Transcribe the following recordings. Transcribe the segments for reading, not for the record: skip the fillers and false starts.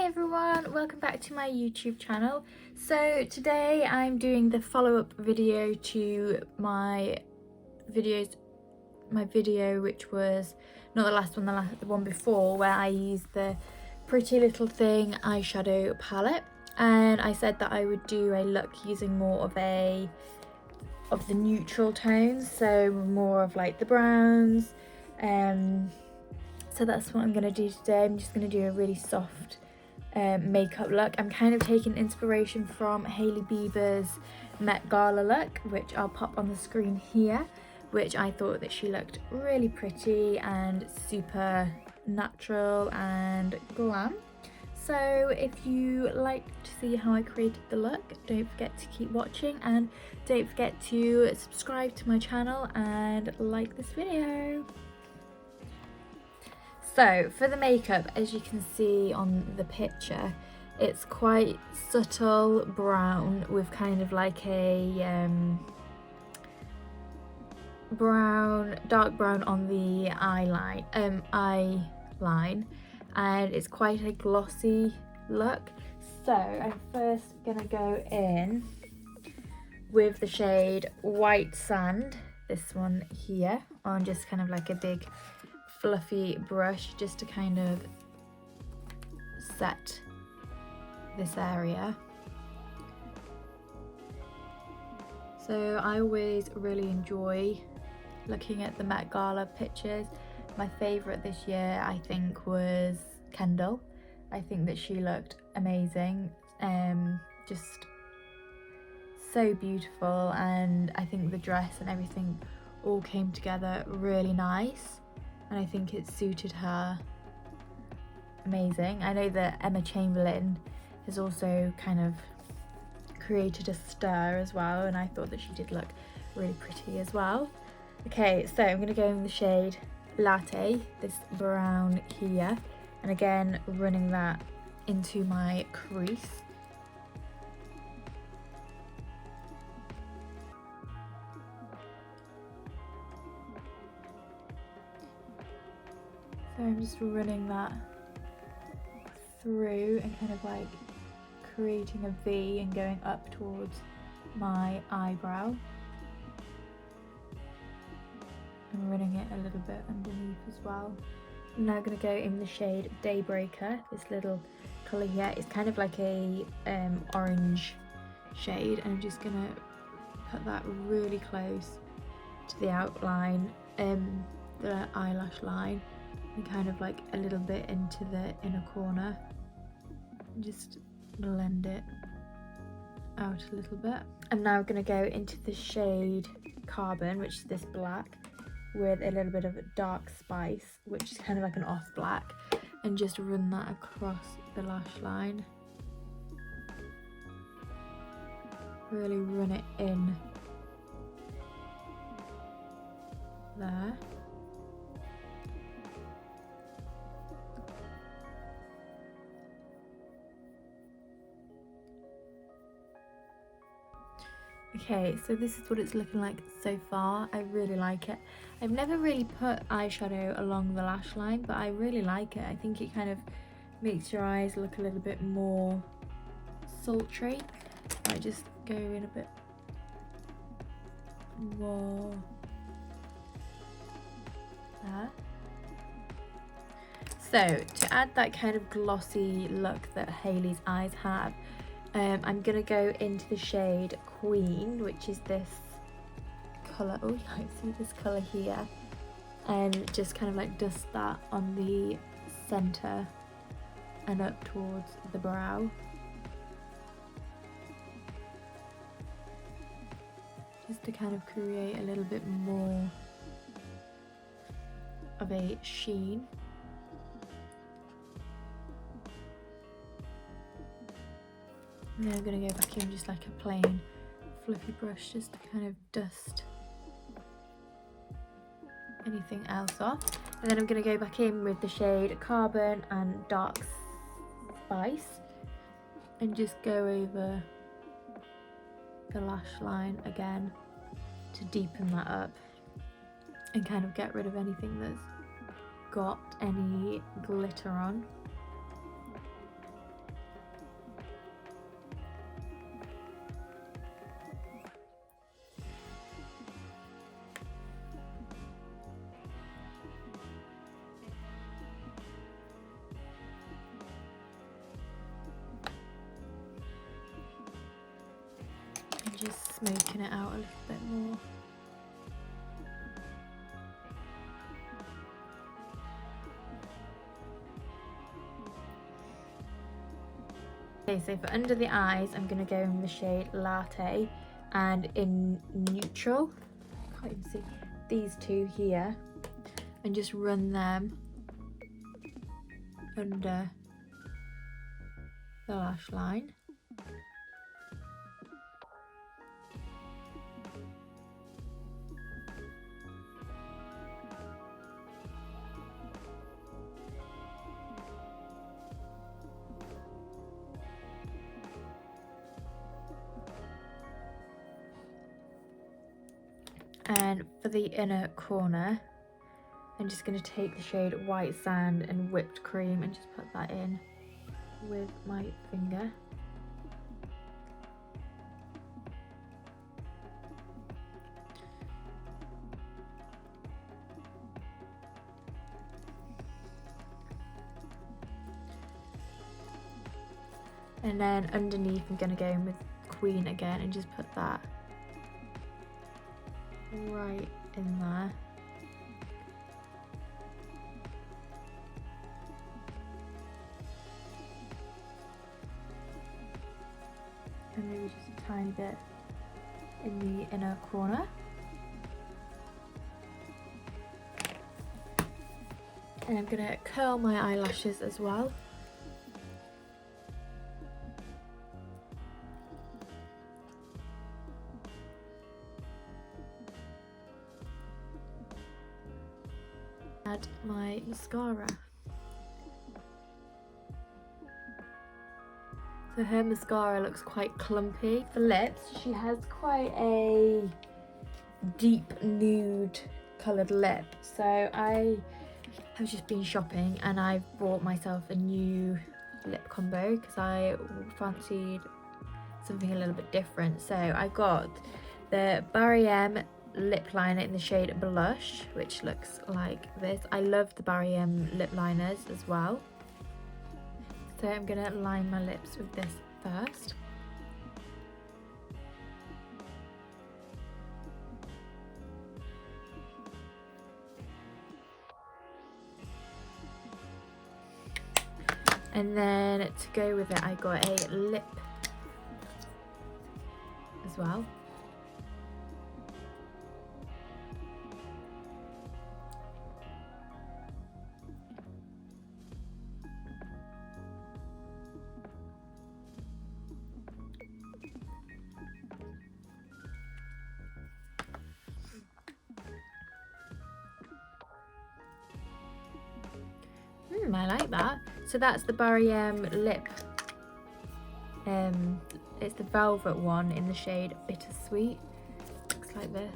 Hi everyone, welcome back to my YouTube channel. So today I'm doing the follow-up video to my video which was not the last one, the one before, where I used the Pretty Little Thing eyeshadow palette, and I said that I would do a look using more of the neutral tones, so more of like the browns. So that's what I'm going to do today. I'm just going to do a really soft makeup look. I'm kind of taking inspiration from Hailey Bieber's Met Gala look, which I'll pop on the screen here, which I thought that she looked really pretty and super natural and glam. So if you like to see how I created the look, don't forget to keep watching, and don't forget to subscribe to my channel and like this video. So for the makeup, as you can see on the picture, it's quite subtle brown with kind of like a dark brown on the eye line, and it's quite a glossy look. So I'm first gonna go in with the shade White Sand, this one here, on just kind of like a big fluffy brush, just to kind of set this area. So I always really enjoy looking at the Met Gala pictures. My favourite this year, I think, was Kendall. I think that she looked amazing, just so beautiful, and I think the dress and everything all came together really nice, and I think it suited her amazing. I know that Emma Chamberlain has also kind of created a stir as well, and I thought that she did look really pretty as well. Okay, so I'm going to go in the shade Latte, this brown here, and again running that into my crease. So I'm just running that through and kind of like creating a V and going up towards my eyebrow, and running it a little bit underneath as well. I'm now going to go in the shade Daybreaker, this little colour here. It's kind of like a orange shade, and I'm just going to put that really close to the outline, the eyelash line, and kind of like a little bit into the inner corner, and just blend it out a little bit. I'm now going to go into the shade Carbon, which is this black, with a little bit of a dark spice, which is kind of like an off black, and just run that across the lash line. Really run it in there. Okay, so this is what it's looking like so far. I really like it. I've never really put eyeshadow along the lash line, but I really like it. I think it kind of makes your eyes look a little bit more sultry. I just go in a bit more there. So to add that kind of glossy look that Hailey's eyes have, I'm gonna go into the shade Queen, which is this colour. Oh, you can't see this colour here, and just kind of like dust that on the centre and up towards the brow. Just to kind of create a little bit more of a sheen. And then I'm going to go back in just like a plain fluffy brush, just to kind of dust anything else off. And then I'm going to go back in with the shade Carbon and Dark Spice, and just go over the lash line again to deepen that up and kind of get rid of anything that's got any glitter on. just smoking it out a little bit more. Okay, so for under the eyes, I'm going to go in the shade Latte, and in neutral, can't even see, these two here, and just run them under the lash line. And for the inner corner, I'm just going to take the shade White Sand and Whipped Cream and just put that in with my finger. And then underneath I'm going to go in with Queen again and just put that right in there. And maybe just a tiny bit in the inner corner. And I'm going to curl my eyelashes as well. Add my mascara. So her mascara looks quite clumpy. For lips, she has quite a deep nude coloured lip. So I have just been shopping and I've bought myself a new lip combo because I fancied something a little bit different. So I got the Barry M lip liner in the shade Blush, which looks like this. I love the Barry M lip liners as well. So I'm going to line my lips with this first. And then to go with it, I got a lip as well. I like that. So that's the Barry M lip. It's the velvet one in the shade Bittersweet. Looks like this.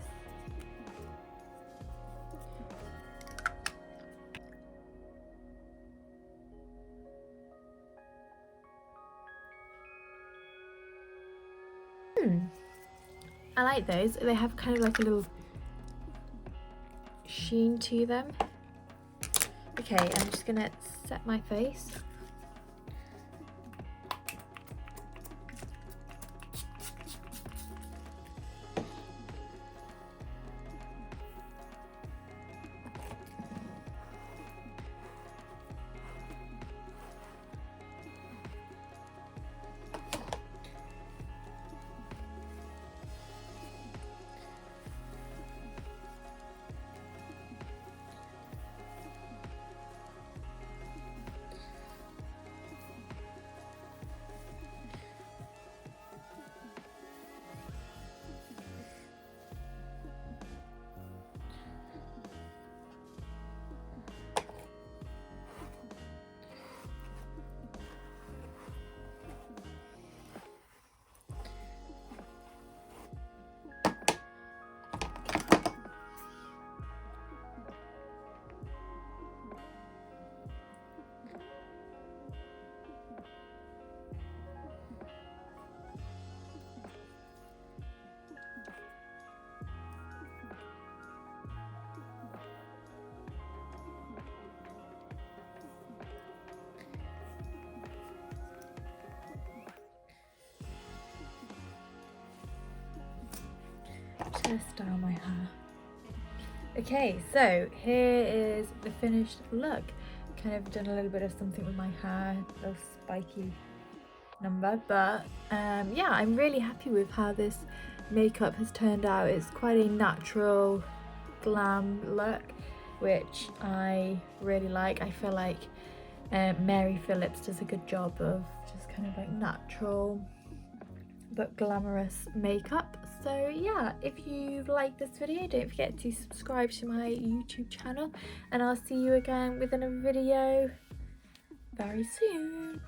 I like those. They have kind of like a little sheen to them. Okay, I'm just gonna set my face. gonna style my hair. Okay, so here is the finished look. Kind of done a little bit of something with my hair, a little spiky number, but yeah, I'm really happy with how this makeup has turned out. It's quite a natural glam look, which I really like. I feel like Mary Phillips does a good job of just kind of like natural but glamorous makeup. So yeah, if you like this video, don't forget to subscribe to my YouTube channel, and I'll see you again with another video very soon.